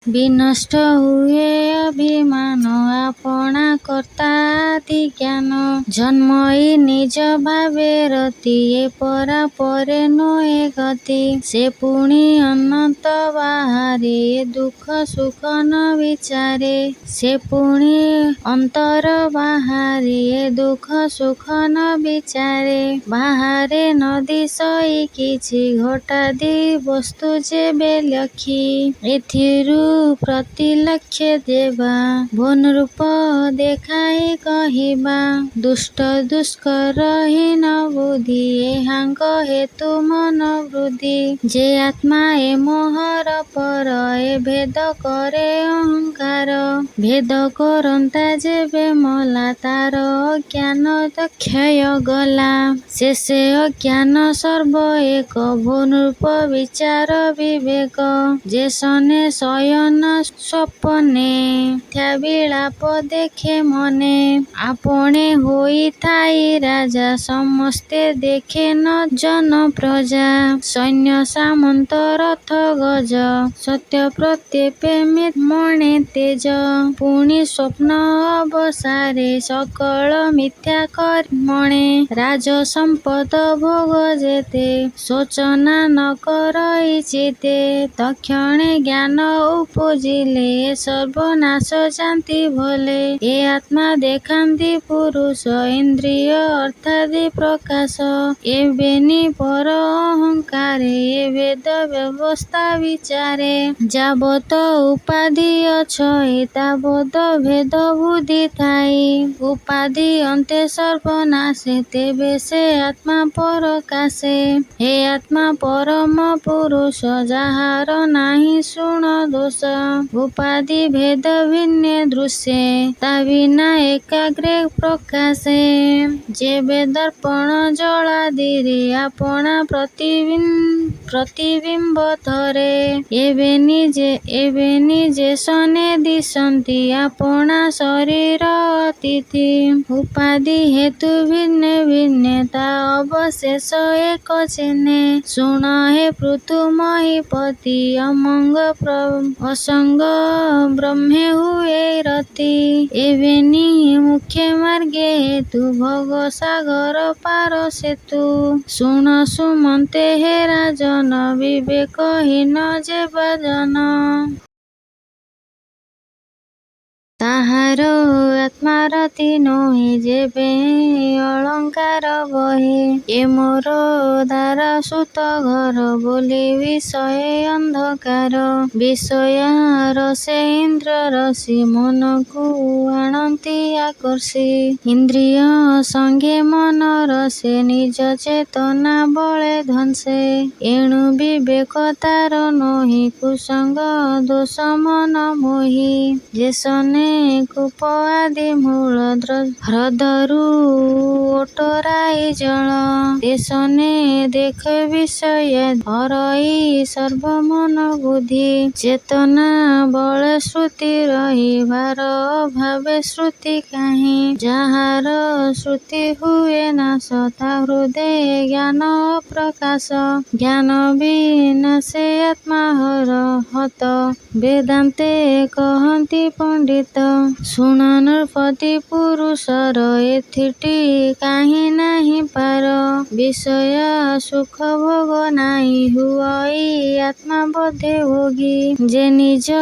ବିନଷ୍ଟ ହୁଏ ଅଭିମାନ ଆପଣା କର୍ତ୍ତାଦି ଜ୍ଞାନ। ଜନ୍ମଇ ନିଜ ଭାବେ ରତି ଏ ପରା ପରେ ନୁହେଁ ଗତି। ସେ ପୁଣି ଅନନ୍ତ ବାହାରେ ଦୁଃଖ ସୁଖ ନ ବିଚାରେ। ସେ ପୁଣି ଅନ୍ତର ବାହାରେ ଦୁଃଖ ସୁଖ ନ ବିଚାରେ। ବାହାରେ ନ ଦିଶଇ କିଛି ଘଟାଦି ବସ୍ତୁ ଯେବେ ଲକ୍ଷୀ। ଏଥିରୁ ପ୍ରତିଲକ୍ଷ୍ୟ ଦେବା ଭୁନରୂପ ଦେଖାଇ କହିବା। ଦୁଷ୍ଟ ଦୁଷ୍କର ହୀନ ବୁଦ୍ଧି ଏହାଙ୍କ ହେତୁ ମନ ବୃଦ୍ଧି। ଯେ ଆତ୍ମା ଏ ମୋହର ପର ଏ ଭେଦ କରେ ଅହଙ୍କାର। ଭେଦ କରନ୍ତା ଯେବେ ମଲା ତାର ଅଜ୍ଞାନ କ୍ଷୟ ଗଲା। ଶେଷେ ଅଜ୍ଞାନ ସର୍ବ ଏକ ଭୁନରୂପ ବିଚାର ବିବେକ। ଯେ ଶନେ ଶୟନ ସ୍ୱପନେ ମିଥ୍ୟା ବିଳାପ ଦେଖେ ମନେ। ଆପଣେ ହୋଇଥାଇ ରାଜା ସମସ୍ତେ ଦେଖେ ନ ଜନ ପ୍ରଜା। ସୈନ୍ୟ ସାମନ୍ତ ରଥ ଗଜ ସତ୍ୟ ପ୍ରତ୍ୟେପେ ମଣେ ତେଜ। ପୁଣି ସ୍ୱପ୍ନ ଅବସାରେ ସକଳ ମିଥ୍ୟା କରି ମଣେ। ରାଜ ସମ୍ପଦ ଭୋଗ ଯେତେ ଶୋଚନା ନ କରଇ ଚିତେ। ତକ୍ଷଣେ ଜ୍ଞାନ ଉପଜିଲେ ସର୍ବନାଶ ଯାନ୍ତି ଭଲେ। ଏ ଆତ୍ମା ଦେଖାନ୍ତି ପୁରୁଷ ଇନ୍ଦ୍ରିୟ ଅର୍ଥାଦି ପ୍ରକାଶ। ଏବେନି ପର ଅହଙ୍କାରେ ଏ ଭେଦ ବ୍ୟବସ୍ଥା ବିଚାରେ। ଯାବତ ଉପାଧି ଅଛଇ ତାବତ ଭେଦ ବୁଦ୍ଧି ଥାଇ। ଉପାଧି ଅନ୍ତେ ସର୍ବନାଶେ ତେବେ ସେ ଆତ୍ମା ପରକାଶେ। ହେ ଆତ୍ମା ପରମ ପୁରୁଷ ଯାହାର ନାହିଁ ଶୁଣ ଦୋଷ। ଉପାଧି ଭେଦ ଭିନ୍ନେ ଦୃଶ୍ୟେ ତା ବିନା ଏକାଗ୍ରେ ପ୍ରକାଶେ। ଯେବେ ଦର୍ପଣ ଜଳାଦିରେ ଆପଣା ପ୍ରତିବିମ୍ବ ଧରେ। ଏବେ ନିଜେ ଶନେ ଦିଶନ୍ତି ଆପଣା ଶରୀର ଅତିଥି। ଉପାଧି ହେତୁ ଭିନ୍ନେ ଭିନ୍ନେ ତା ଅବଶେଷ ଏକ ଚେନେ। ଶୁଣ ହେ ପୃଥୁ ମହୀପତି ଅସଙ୍ଗ ବ୍ରହ୍ମେ ହୁଏ ରତି। ଏବେନି ମୁଖ୍ୟ ମାର୍ଗେ ହେତୁ ଭୋଗ ସାଗର ପାର ସେତୁ। ଶୁଣ ସୁମନ୍ତେ ହେ ରାଜନ ବିବେକହୀନ ଯେବା ଜନ। ତାହାର ଆତ୍ମାରତି ନୋହି ଯେବେ ଅଳଙ୍କାର ବହେ। ଏ ମୋର ଦାରା ସୁତ ଘର ବୋଲି ବିଷୟ ଅନ୍ଧକାର। ବିଷୟା ରସେ ଇନ୍ଦ୍ର ରସି ମନକୁ ଆଣନ୍ତି ଆକର୍ଷି। ଇନ୍ଦ୍ରିୟ ସଙ୍ଗେ ମନ ରସେ ନିଜ ଚେତନା ବଳେ ଧ୍ୱଂସେ। ଏଣୁ ବିବେକ ତାର ନୋହି କୁସଙ୍ଗ ଦୋଷ ମନ ମୋହି। ଯେ ଶନେ କୂପ ଆଦି ମୂଳ ହ୍ରଦରୁ ଓଟରାଇ ଜଳ। તે ଶନେ ଦେଖ ବିଷୟ ହରଇ ସର୍ବ ମନ ବୁଦ୍ଧି। ଚେତନା ବଳେ ଶ୍ରୁତି ରହି ଭାର ଅଭାବେ ଶ୍ରୁତି କାହିଁ। ଯାହାର ଶ୍ରୁତି ହୁଏ ନାଶ ତା ହୃଦେ ଜ୍ଞାନ ଅପ୍ରକାଶ। ଜ୍ଞାନ ବିନାଶେ ଆତ୍ମା ହତ ବେଦାନ୍ତେ କହନ୍ତି ପଣ୍ଡିତ। ଶୁଣ ନୃପତି ପୁରୁଷର ଏଥିଟି କାହିଁ ନାହିଁ ପାର। ବିଷୟ ସୁଖ ଭୋଗ ନାହିଁ ହୁଅଇ ଆତ୍ମା ବୋଧେ ଭୋଗୀ। ଯେ ନିଜ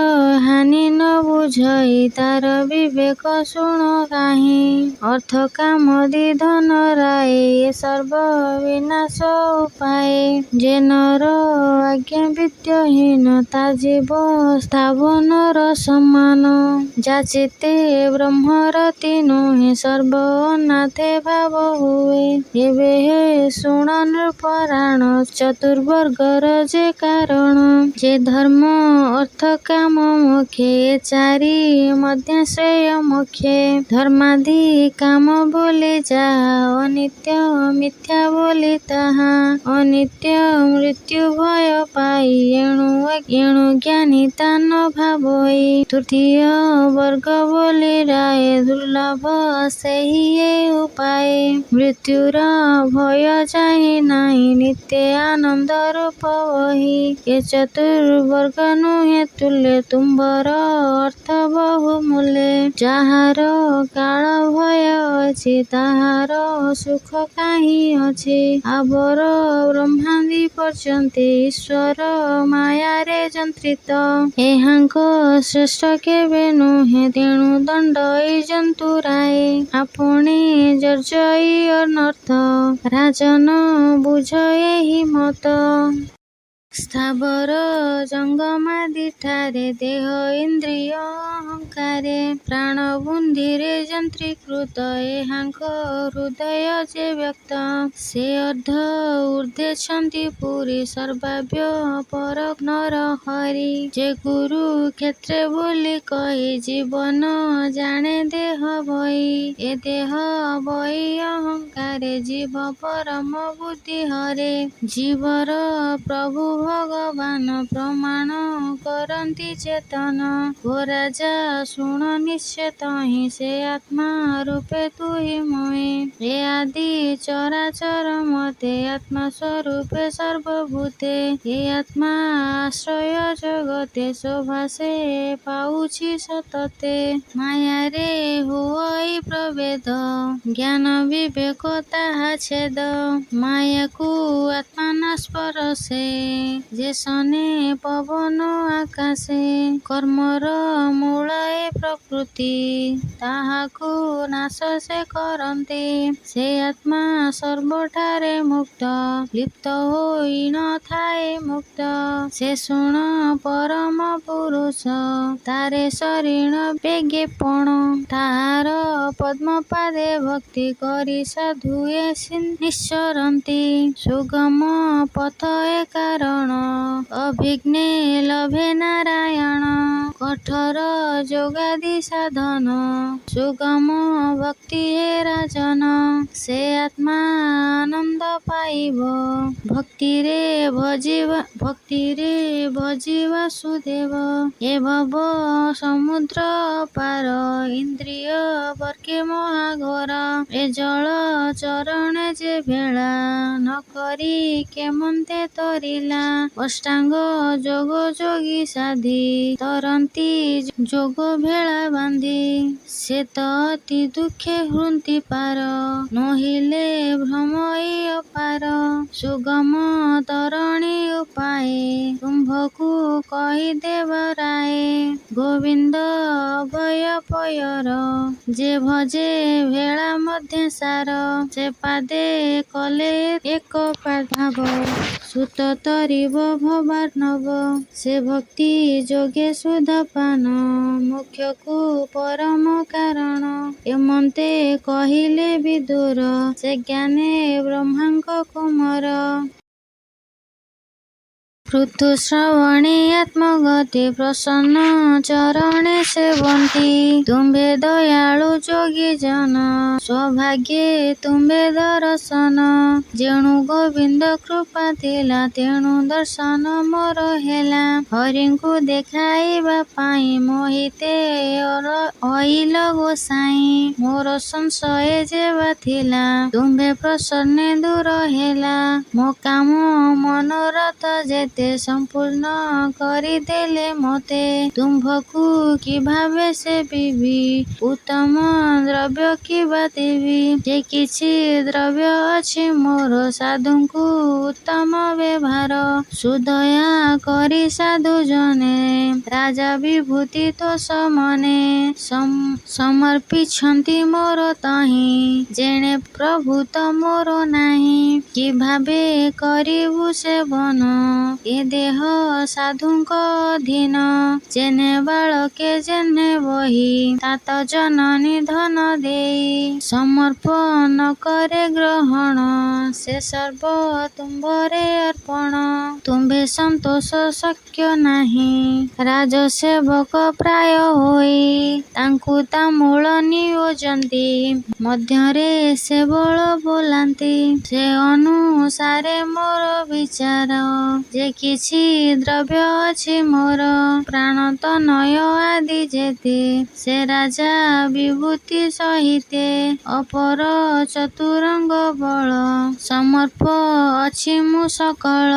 ହାନି ନ ବୁଝଇ ତାର ବିବେକ ଶୁଣ କାହିଁ। ଅର୍ଥ କାମଦି ଧନ ରାଏ ଏ ସର୍ବ ବିନାଶ ଉପାଏ। ଯେ ନର ଆଜ୍ଞା ବିଦ୍ୟହୀନ ତା ଜୀବ ସ୍ଥାବନର ସମାନ। ଯାଚିତେ ବ୍ରହ୍ମରତି ନୁହେଁ ସର୍ବ ଅନାଥେ ଭାବ ହୁଏ। ଏବେ ହେ ଶୁଣ ନୃପରାଣ ଚତୁର୍ବର୍ଗର ଯେ କାରଣ। ଯେ ଧର୍ମ ଅର୍ଥ କାମ ମୋକ୍ଷେ ଏ ଚାରି ମଧ୍ୟ ଶ୍ରେୟ ମୋକ୍ଷେ। ଧର୍ମାଧି କାମ ବୋଲି ଯାହା ଅନିତ୍ୟ ମିଥ୍ୟା ବୋଲି ତାହା। ଅନିତ୍ୟ ମୃତ୍ୟୁ ଭୟ ପାଇ ଏଣୁ ଜ୍ଞାନୀ ତା ନ ଭାବଇ। ତୃତୀୟ ବର୍ଗ ସ୍ୱର୍ଗ ବୋଲି ରାଏ ଦୁର୍ଲଭ ସେହି ଏ ଉପାଏ। ମୃତ୍ୟୁର ଭୟ ଚାହିଁ ନାହିଁ ନିତ୍ୟ ଆନନ୍ଦ ରୂପ ବହି। ଏ ଚତୁର୍ବର୍ଗ ନୁହେଁ ତୁଲ୍ୟ ତୁମ୍ଭର ଅର୍ଥ ବହୁ ମୂଲ୍ୟ। ଯାହାର କାଳ ଭୟ ଅଛି ତାହାର ସୁଖ କାହିଁ ଅଛି। ଆବର ବ୍ରହ୍ମାଦି ପର୍ଯ୍ୟନ୍ତେ ଈଶ୍ୱର ମାୟାରେ ଯନ୍ତ୍ରିତ। ଏହାଙ୍କ ଶ୍ରେଷ୍ଠ କେବେ ନୁହେଁ ତେଣୁ ଦଣ୍ଡ ଏଇ ଜନ୍ତୁରାଏ। ଆପଣେ ଜର୍ଜଇ ଅନର୍ଥ ରାଜନ ବୁଝ ଏହି ମତ। ସ୍ଥାବର ଜଙ୍ଗମାଦିଠାରେ ଦେହ ଇନ୍ଦ୍ରିୟ ଅହଙ୍କାରେ ପ୍ରାଣ ବୁଦ୍ଧିରେ ଯନ୍ତ୍ରୀକୃତ। ଏହାଙ୍କ ହୃଦୟ ଯେ ବ୍ୟକ୍ତ ସେ ଅର୍ଦ୍ଧ ଊର୍ଦ୍ଧ୍ୱେଛନ୍ତି ପୁରୀ ସର୍ବାବ୍ୟ ପର ନର ହରି। ଯେ କୁରୁକ୍ଷେତ୍ରେ ବୋଲି କହି ଜୀବନ ଜାଣେ ଦେହ ବହି। ଏ ଦେହ ବହି ଅହଙ୍କାରେ ଜୀବ ପରମ ବୁଦ୍ଧି ହରେ। ଜୀବର ପ୍ରଭୁ ଭଗବାନ ପ୍ରମାଣ କରନ୍ତି ଚେତନ। ଓ ରାଜା ଶୁଣ ନିଶ୍ଚେତ ହିଁ ସେ ଆତ୍ମା ରୂପେ ତୁହି ମୁହିଁ। ଏ ଆଦି ଚରାଚର ମତେ ଆତ୍ମା ସ୍ୱରୂପେ ସର୍ବଭୂତେ। ଏ ଆତ୍ମା ଆଶ୍ରୟ ଜଗତେ ଶୋଭା ସେ ପାଉଛି ସତତେ। ମାୟାରେ ହୁଅଇ ପ୍ରଭେଦ ଜ୍ଞାନ ବିବେକ ତାହା ଛେଦ। ମାୟାକୁ ଆତ୍ମା ନା ସ୍ପରଶେ ଯେ ଶନେ ପବନ ଆକାଶେ। କର୍ମର ମୂଳ ଏ ପ୍ରକୃତି ତାହାକୁ ନାଶ ସେ କରନ୍ତି। ସେ ଆତ୍ମା ସର୍ବଠାରେ ମୁକ୍ତ ଲିପ୍ତ ହୋଇ ନ ଥାଏ ମୁକ୍ତ। ସେ ଶୁଣ ପରମ ପୁରୁଷ ତାରେ ଶରୀଣ ବେଗେ ପଣ। ତାହାର ପଦ୍ମପାଦେ ଭକ୍ତି କରି ସାଧୁ ଏ ନିଶ୍ଚରନ୍ତି। ସୁଗମ ପଥ ଏ କାରଣ ଅଭିଘ୍ନେ ଲଭେ ନାରାୟଣ। କଠୋର ଯୋଗାଦି ସାଧନ ସୁଗମ ଭକ୍ତି ଏ ରାଜନ। ସେ ଆତ୍ମା ଆନନ୍ଦ ପାଇବ ଭକ୍ତିରେ ଭଜି ବାସୁଦେବ। ଏ ଭବ ସମୁଦ୍ର ପାର ଇନ୍ଦ୍ରିୟ ବର୍କେ ମହାଘୋର। ଏ ଜଳ ଚରଣେ ଯେ ଭେଳା ନ କରି କେମନ୍ତେ ତରିଲା। ଅଷ୍ଟାଙ୍ଗ ଯୋଗ ଯୋଗୀ ସାଧି ତରନ୍ତି ଯୋଗ ଭେଳା ବାନ୍ଧି। ସେ ତ ଅତି ଦୁଃଖେ ହୃନ୍ତି ପାର ନୋହିଲେ ଭ୍ରମ ଏଇ ଅପାର। ସୁଗମ ତରଣୀ ଉପାଏ ତୁମ୍ଭକୁ କହିଦେବ ରାଏ। ଗୋବିନ୍ଦ ଅଭୟ ପୟର ଯେ ଭଜେ ଭେଳା ମଧ୍ୟ ସାର। ସେ ପାଦେ କଲେ ଏକ ଭାବ ସୁତ ତରିବ ଭବାର୍ଣ୍ଣବ। ସେ ଭକ୍ତି ଯୋଗେ ସୁଧପାନ ମୋକ୍ଷକୁ ପରମ କାରଣ। ଏମନ୍ତେ କହିଲେ ବିଦୁର ସେ ଜ୍ଞାନେ ବ୍ରହ୍ମାଙ୍କ କୁମର। ପୃଥୁ ଶ୍ରବଣେ ଆତ୍ମଗତେ ପ୍ରସନ୍ନ ଚରଣେ ସେବନ୍ତି। ତୁମ୍ଭେ ଦୟାଳୁ ଯୋଗୀ ଜନ ସୌଭାଗ୍ୟେ ତୁମ୍ଭେ ଦର୍ଶନ। ଯେଣୁ ଗୋବିନ୍ଦ କୃପା ଥିଲା ତେଣୁ ଦର୍ଶନ ମୋର ହେଲା। ହରିଙ୍କୁ ଦେଖାଇବା ପାଇଁ ମୋହିତେ ଅଇଲ ଗୋସାଇଁ। ମୋର ସଂଶୟ ଯେବା ଥିଲା ତୁମ୍ଭେ ପ୍ରସନ୍ନେ ଦୂର ହେଲା। ମୋ କାମ ମନୋରଥ ଯେତେ ସମ୍ପୂର୍ଣ୍ଣ କରିଦେଲେ ମୋତେ। ତୁମ୍ଭକୁ କି ଭାବେ ସେବିବି ଉତ୍ତମ ଦ୍ରବ୍ୟ କିବା ଦେବି। ଯେ କିଛି ଦ୍ରବ୍ୟ ଅଛି ମୋର ସାଧୁଙ୍କୁ ଉତ୍ତମ ବ୍ୟବହାର। ସୁଦୟା କରି ସାଧୁ ଜନେ ରାଜା ବିଭୂତି ତୋଷ ମନେ। ସମର୍ପିଛନ୍ତି ମୋର ତହିଁ ଯେଣେ ପ୍ରଭୁତ ମୋର ନାହିଁ। କି ଭାବେ କରିବୁ ସେବନ ଏ ଦେହ ସାଧୁଙ୍କ ଅଧୀନ। ଯେନେ ବାଳକେ ଯେନେ ବହି तात ଜନନୀ ଧନ ଦେଇ। ସମର୍ପଣ କରେ ଗ୍ରହଣ ସେ ସର୍ବ ତୁମ୍ଭରେ ଅର୍ପଣ। ତୁମ୍ଭେ ସନ୍ତୋଷ ଶକ୍ୟ ନାହିଁ ରାଜସେବକ ପ୍ରାୟ ହୋଇ। ତାଙ୍କୁ ତାମୂଳ ନିୟୋଜନ୍ତି ମଧ୍ୟରେ ସେ ବଳ ବୋଲାନ୍ତି। ସେ ଅନୁସାରେ ମୋର ବିଚାର ଯେ କିଛି ଦ୍ରବ୍ୟ ଅଛି ମୋର, ପ୍ରାଣ ତନୟ ଆଦି ଯେତେ, ସେ ରାଜା ବିଭୂତି ସହିତେ, ଅପର ଚତୁରଙ୍ଗ ବଳ, ସମର୍ପ ଅଛି ମୁଁ ସକଳ,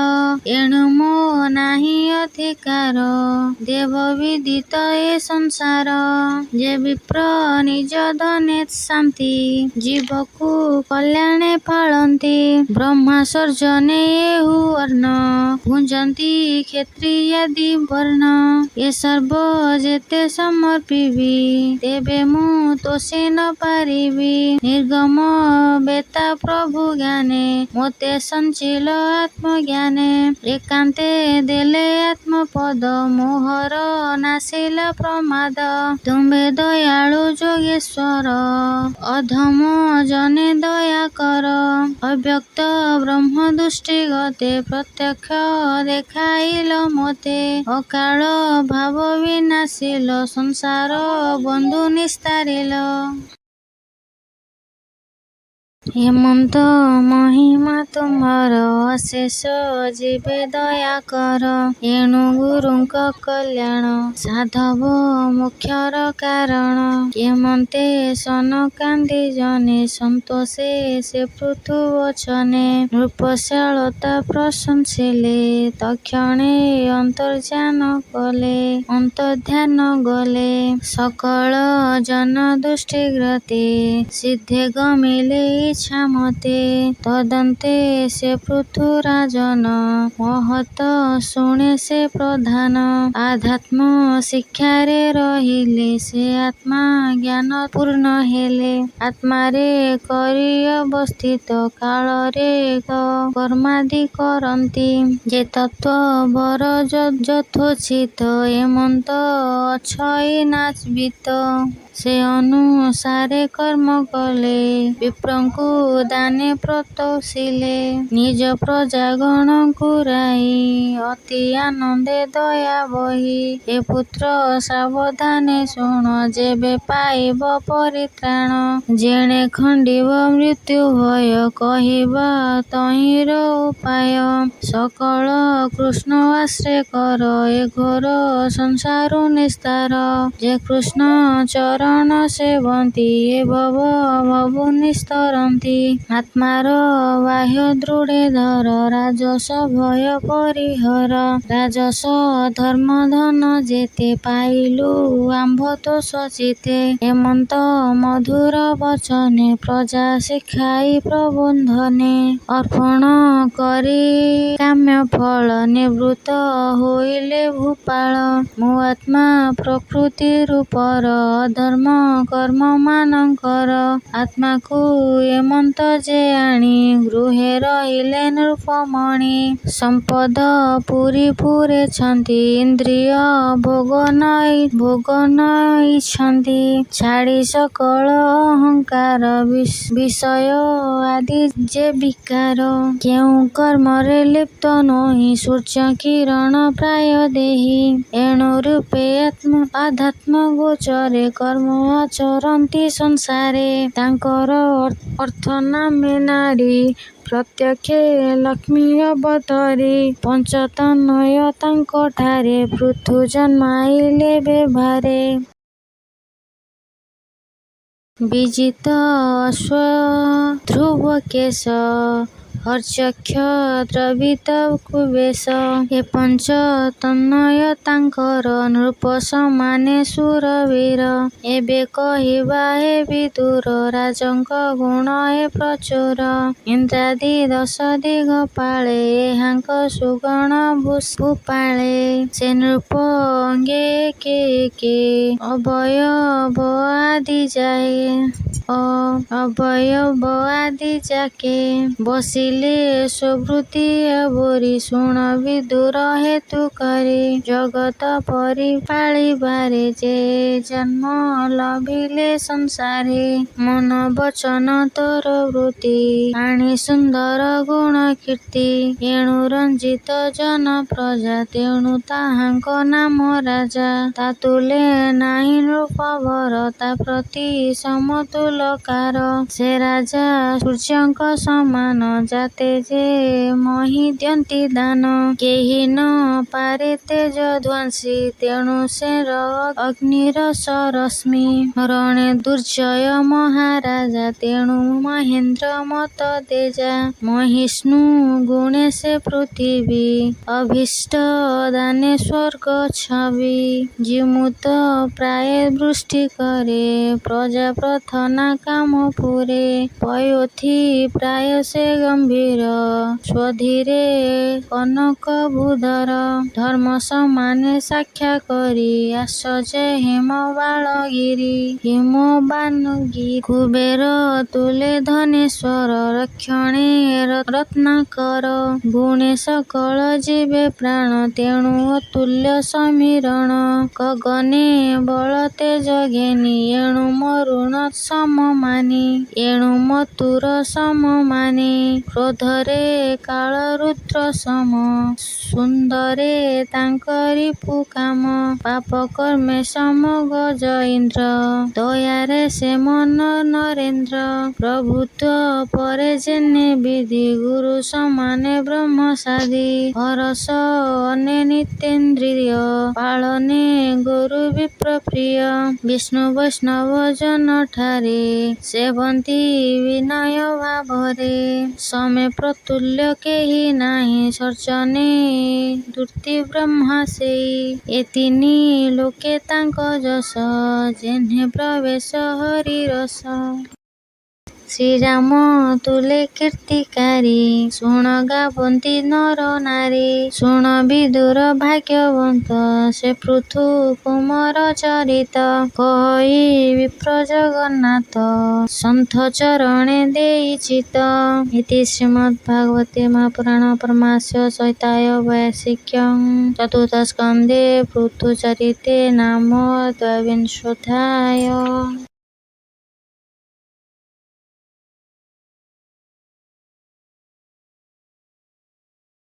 ଏଣୁ ମୋ ନାହିଁ ଅଧିକାର, ଦେବ ବିଦିତ ଏ ସଂସାର, ଯେ ବିପ୍ର ନିଜ ଧନେ ଶାନ୍ତି, ଜୀବକୁ କଲ୍ୟାଣେ ପାଳନ୍ତି, ବ୍ରହ୍ମା ସର୍ଜନେ ଏହୁ ଅର୍ଣ୍ଣ, ଭୁଞ୍ଜନ୍ତି କ୍ଷତ୍ରିୟାଦି ବର୍ଣ୍ଣ, ଏ ସର୍ବ ଯେତେ ସମର୍ପିବି, ତେବେ ମୁଁ ତୋଷି ନ ପାରିବି, ନିର୍ଗମ ବେତା ପ୍ରଭୁ ଜ୍ଞାନେ, ମୋତେ ସଞ୍ଚିଲ ଆତ୍ମଜ୍ଞାନେ, ଏକାନ୍ତେ ଦେଲେ ଆତ୍ମପଦ, ମୋହର ନାଶିଲା ପ୍ରମାଦ, ତୁମ୍ଭେ ଦୟାଳୁ ଯୋଗେଶ୍ୱର, ଅଧମ ଜନେ ଦୟା କର, ଅବ୍ୟକ୍ତ ବ୍ରହ୍ମ ଦୃଷ୍ଟିଗତେ, ପ୍ରତ୍ୟକ୍ଷ ଦେଖାଇଲ ମୋତେ, ଅକାଳ ଭାବ ବିନାଶିଲ, ସଂସାର ବନ୍ଧୁ ନିସ୍ତାରିଲ। ହେମନ୍ତ ମହିମା ତୁମର ଅଶେଷ, ଯିବେ ଦୟା କର, ଏଣୁ ଗୁରୁଙ୍କ କଲ୍ୟାଣ, ସାଧବ ମୁଖ୍ୟର କାରଣ, କେମନ୍ତେ ସନକାଦି ଜନେ, ସନ୍ତୋଷେ ସେ ପୃଥୁ ବଚନେ, ନୃପଶାଳତା ପ୍ରଶଂସିଲେ, ତକ୍ଷଣେ ଅନ୍ତର୍ଯାନ କଲେ, ଅନ୍ତର୍ଧ୍ୟାନ ଗଲେ, ସକଳ ଜନ ଦୃଷ୍ଟିଗ୍ରତେ, ସିଦ୍ଧେ ଗମିଲେ ଇଚ୍ଛା ମତେ, ତଦନ୍ତେ ସେ ପୃଥୁ ରାଜନ, ମହତ ଶୁଣେ ସେ ପ୍ରଧାନ, ଆଧ୍ୟାତ୍ମ ଶିକ୍ଷାରେ ରହିଲେ, ସେ ଆତ୍ମା ଜ୍ଞାନ ପୂର୍ଣ୍ଣ ହେଲେ, ଆତ୍ମାରେ କରି ଅବସ୍ଥିତ, କାଳରେ କର୍ମାଦି କରନ୍ତି, ଯେ ତତ୍ତ୍ୱ ଯଥୋଚିତ, ଏମନ୍ତ ଅଛଇ ନାଚବିତ, ସେ ଅନୁସାରେ କର୍ମ କଲେ, ବିପ୍ରଙ୍କୁ ଦାନେ ପ୍ରତୋଷିଲେ, ନିଜ ପ୍ରଜାଗଣଙ୍କୁ ରାଇ, ଅତି ଆନନ୍ଦେ ଦୟା ବହି, ଏ ପୁତ୍ର ସାବଧାନେ ଶୁଣ, ଯେବେ ପାଇବ ପରିତ୍ରାଣ, ଯେଣେ ଖଣ୍ଡିବ ମୃତ୍ୟୁ ଭୟ, କହିବା ତହିଁର ଉପାୟ, ସକଳ କୃଷ୍ଣ ଆଶ୍ରୟ କର, ଏ ଘୋର ସଂସାରୁ ନିସ୍ତାର, ଯେ କୃଷ୍ଣ ଚରଣ ସେବନ୍ତି, ଏ ଭବୁ ନିସ୍ତରନ୍ତି, ଆତ୍ମାର ବାହ୍ୟ ଦୃଢ଼େ ଧର, ରାଜସ ଭୟ ପରିହର, ରାଜସ ଧର୍ମ ଧନ ଯେତେ, ପାଇଲୁ ଆମ୍ଭ ତୋଷ ଚିତେ, ହେମନ୍ତ ମଧୁର ବଚନେ, ପ୍ରଜା ଶିଖାଇ ପ୍ରବୋଧନେ, ଅର୍ପଣ କରି କାମ୍ୟ ଫଳ, ନିବୃତ୍ତ ହୋଇଲେ ଭୂପାଳ, ମୁଁ ଆତ୍ମା ପ୍ରକୃତି ରୂପର, ଅଧର୍ମ କର୍ମ ମାନଙ୍କର, ଆତ୍ମାକୁ ଏମନ୍ତ ଯେ ଆଣି, ଗୃହେ ରହିଲେ ନୃପମଣି, ସମ୍ପଦ ପୁରୀ ପୂରେଛନ୍ତି, ଇନ୍ଦ୍ରିୟ ଭୋଗ ନଇଛନ୍ତି, ଛାଡ଼ି ସକଳ ଅହଙ୍କାର, ବିଷୟ ଆଦି ଯେ ବିକାର, କେଉଁ କର୍ମରେ ଲିପ୍ତ ନୋହି, ସୂର୍ଯ୍ୟ କିରଣ ପ୍ରାୟ ଦେହି, ଏଣୁ ରୂପେ ଆଧ୍ୟାତ୍ମ ଗୋଚରେ, କର୍ମ ଆଚରନ୍ତି ସଂସାରେ, ତାଙ୍କର ଅର୍ଥ ନାମେ ନାରୀ, ପ୍ରତ୍ୟକ୍ଷେ ଲକ୍ଷ୍ମୀ ଅବତରୀ, ପଞ୍ଚତନୟ ତାଙ୍କଠାରେ, ପୃଥୁ ଜନ୍ମାଇଲେ ବ୍ୟଭାରେ, ବିଜିତ ଅଶ୍ୱ ଧ୍ରୁବ କେଶ, ହର୍ଷକ୍ଷ ଦ୍ରବିତ କୁବେଶ, ଏ ପଞ୍ଚ ତନୟ ତାଙ୍କର, ନୃପ ସମାନେ ସୁରବୀର, ଏବେ କହିବା ହେ ବିଦୁର, ରାଜଙ୍କ ଗୁଣ ଏ ପ୍ରଚୁର, ଇନ୍ଦ୍ରାଦି ଦଶ ଦିଗପାଳେ, ଏହାଙ୍କ ସୁଗଣ ଭୂପାଳେ, ସେ ନୃପ ଅଙ୍ଗେ ଏକେ ଏକେ, ଅବୟବ ଆଦି ଯାକେ, ବସିଲେ ସ୍ୱବୃତ୍ତି ଆବୋରି, ଶୁଣ ବିଦୁର ହେତୁ କରି, ଜଗତ ପରିପାଳିବାରେ, ଯେ ଜନ୍ମ ଲଭିଲେ ସଂସାରେ, ମନ ବଚନ ତୋର ବୃତ୍ତି, ଆଣି ସୁନ୍ଦର ଗୁଣ କୀର୍ତ୍ତି, ଏଣୁ ରଞ୍ଜିତ ଜନ ପ୍ରଜା, ତେଣୁ ତାହାଙ୍କ ନାମ ରାଜା, ତା ତୁଲେ ନାହିଁ ନୃପବର, ତା ପ୍ରତି ସମତୁଲକାର, ସେ ରାଜା ସୂର୍ଯ୍ୟଙ୍କ ସମାନ, ଜାତେ ଯେ ମହି ଦିଅନ୍ତି ଦାନ। କେହି ନ ପାରେ ତେଜ ଧ୍ୱଂସୀ ତେଣୁ ସେ ଅଗ୍ନିର ସରଶ୍ମି। ରଣେ ଦୁର୍ଜୟ ମହାରାଜା ତେଣୁ ମହେନ୍ଦ୍ର ମତ ତେଜା। ମହିଷ୍ଣୁ ଗୁଣେ ସେ ପୃଥିବୀ ଅଭୀଷ୍ଟ ଦାନେ ସ୍ୱର୍ଗ ଛବି। ଜିମୁତ ପ୍ରାୟ ବୃଷ୍ଟି କରେ ପ୍ରଜା ପ୍ରାର୍ଥନା କାମ ପୁରେ। ପୟୋଥି ପ୍ରାୟ ସେ ଗମ୍ଭୀର ସ୍ୱଧୀରେ କନକ ଭୂଧର। ଧର୍ମ ସମାନେ ସାକ୍ଷା କରି ଆଶ୍ଚର୍ଯ୍ୟ ହେମ ବାଳଗିରି। କୁବେର ତୁଲେ ଧନେଶ୍ୱର ରକ୍ଷଣେ ରତ୍ନାକର। ଗୁଣେ ସକଳ ଜୀବେ ପ୍ରାଣ ତେଣୁ ଅତୁଲ୍ୟ ସମୀରଣ। ଗଗନେ ବଳ ତେଜ ଘେନି ଏଣୁ ମରୁଣ ସମମାନି। ଏଣୁ ମତୁର ସମମାନି କ୍ରୋଧରେ କାଳ ରୁଦ୍ର ସମ। ସୁନ୍ଦରେ ତାଙ୍କରି ପୁକାମ ପାପ କର୍ମେ ସମଗଜ ଇନ୍ଦ୍ର। ଦୟାରେ ସେ ମନ ନରେନ୍ଦ୍ର ପ୍ରଭୁତ୍ୱ ପରେ ଯେନେ ବିଧି। ଗୁରୁ ସମାନେ ବ୍ରହ୍ମ ସାଦି ହରସ ଅନେ ନିତେନ୍ଦ୍ରିୟ। ପାଳନେ ଗୁରୁ ବିପ୍ର ପ୍ରିୟ। ବିଷ୍ଣୁ ବୈଷ୍ଣବ ଜନ ଠାରେ ସେବନ୍ତି ବିନୟ ଭାବରେ। ସମ ପ୍ରତୁଲ୍ୟ କେହି ନାହିଁ ସର୍ଜନେ ଦୂତି ବ୍ରହ୍ମା ସେଇ। ଏ ତିନି ଲୋକେ ତାଙ୍କ ଯଶ ଯେହ୍ନେ ପ୍ରବେଶ ହରି ରସ। ଶ୍ରୀରାମ ତୁଲେ କୀର୍ତ୍ତିକାରୀ ଶୁଣ ଗାବନ୍ତି ନର ନାରୀ। ଶୁଣ ବିଦୁର ଭାଗ୍ୟବନ୍ତ ସେ ପୃଥୁ କୁମାର ଚରିତ। କହି ବିପ୍ର ଜଗନ୍ନାଥ ସନ୍ଥ ଚରଣେ ଦେଇ ଚିତ୍ତ। ଇତି ଶ୍ରୀମଦ୍ଭାଗବତେ ମହାପୁରାଣ ପରମହଂସ ସଂହିତାୟ ବୈୟାସିକ୍ୟାଂ ଚତୁର୍ଥ ସ୍କନ୍ଧେ ପୃଥୁ ଚରିତେ ନାମ ଦ୍ୱାବିଂଶୋऽଧ୍ୟାୟः।